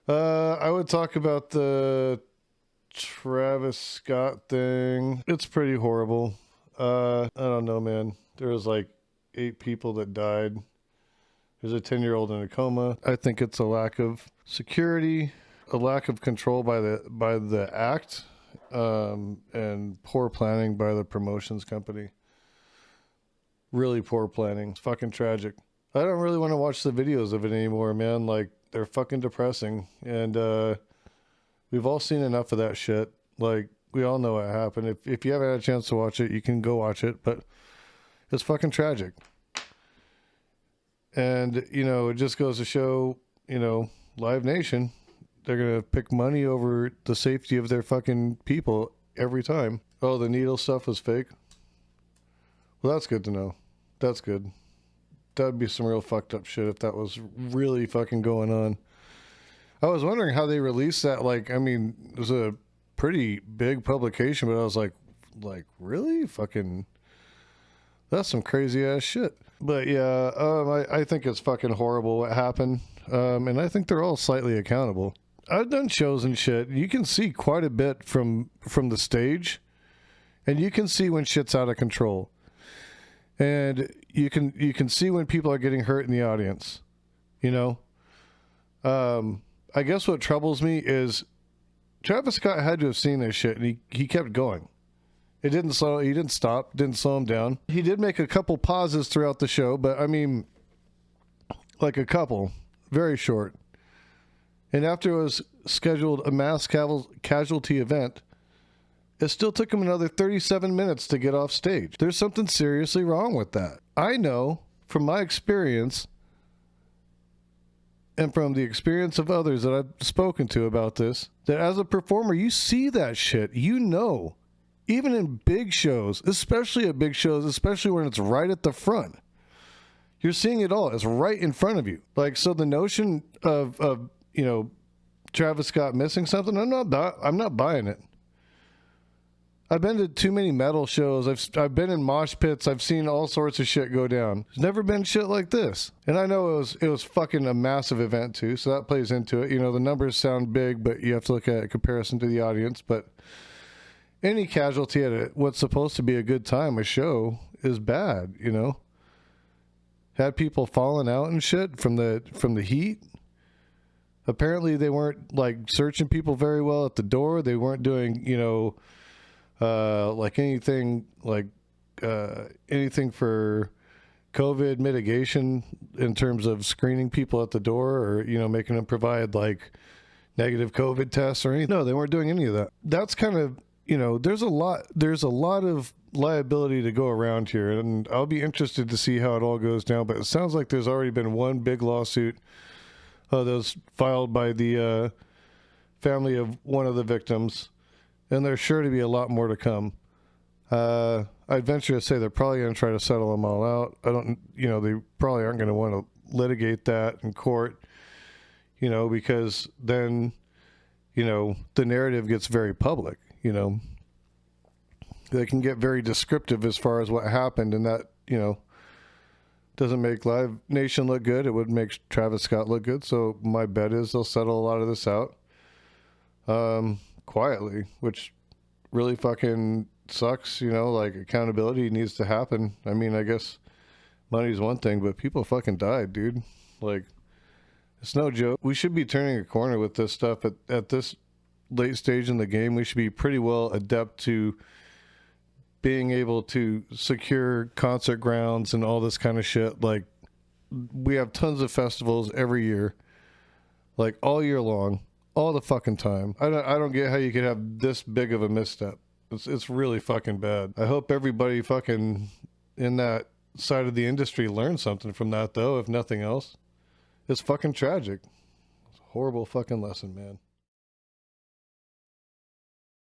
I would talk about the Travis Scott thing. It's pretty horrible. I don't know, man. There was like 8 people that died. There's a 10-year-old in a coma. I think it's a lack of security, a lack of control by the act, and poor planning by the promotions company. Really poor planning. It's fucking tragic. I don't really want to watch the videos of it anymore, man. Like, they're fucking depressing. And we've all seen enough of that shit. Like, we all know what happened. If you haven't had a chance to watch it, you can go watch it. But it's fucking tragic. And, you know, it just goes to show, you know, Live Nation, they're going to pick money over the safety of their fucking people every time. Oh, the needle stuff was fake? Well, that's good to know. That's good. That'd be some real fucked up shit if that was really fucking going on. I was wondering how they released that. Like, I mean, it was a pretty big publication, but I was like, really? Fucking, that's some crazy ass shit. But yeah, I think it's fucking horrible what happened. And I think they're all slightly accountable. I've done shows and shit. You can see quite a bit from the stage, and you can see when shit's out of control. And you can see when people are getting hurt in the audience, you know? I guess what troubles me is Travis Scott had to have seen this shit, and he kept going. He didn't stop, didn't slow him down. He did make a couple pauses throughout the show, but I mean, like a couple, very short. And after it was scheduled a mass casualty event, it still took him another 37 minutes to get off stage. There's something seriously wrong with that. I know from my experience and from the experience of others that I've spoken to about this, that as a performer, you see that shit. You know, even in big shows, especially at big shows, especially when it's right at the front, you're seeing it all. It's right in front of you. Like, so the notion of you know, Travis Scott missing something, I'm not buying it. I've been to too many metal shows. I've been in mosh pits. I've seen all sorts of shit go down. There's never been shit like this. And I know it was fucking a massive event too, so that plays into it. You know, the numbers sound big, but you have to look at it in comparison to the audience. But any casualty at what's supposed to be a good time, a show, is bad, you know? Had people falling out and shit from the heat. Apparently they weren't like searching people very well at the door. They weren't doing, you know, like anything for COVID mitigation in terms of screening people at the door, or, you know, making them provide like negative COVID tests or anything. No, they weren't doing any of that. That's kind of, you know, there's a lot of liability to go around here, and I'll be interested to see how it all goes down. But it sounds like there's already been one big lawsuit that was filed by the family of one of the victims. And there's sure to be a lot more to come. I'd venture to say they're probably going to try to settle them all out. You know, they probably aren't going to want to litigate that in court, you know, because then, you know, the narrative gets very public, you know. They can get very descriptive as far as what happened, and that, you know, doesn't make Live Nation look good. It would make Travis Scott look good. So my bet is they'll settle a lot of this out. Quietly, which really fucking sucks, you know. Like, accountability needs to happen. I mean, I guess money's one thing, but people fucking died, dude. Like, it's no joke. We should be turning a corner with this stuff at this late stage in the game. We should be pretty well adept to being able to secure concert grounds and all this kind of shit. Like, we have tons of festivals every year, like all year long, all the fucking time. I don't get how you could have this big of a misstep. It's really fucking bad. I hope everybody fucking in that side of the industry learned something from that, though, if nothing else. It's fucking tragic. It's a horrible fucking lesson, man.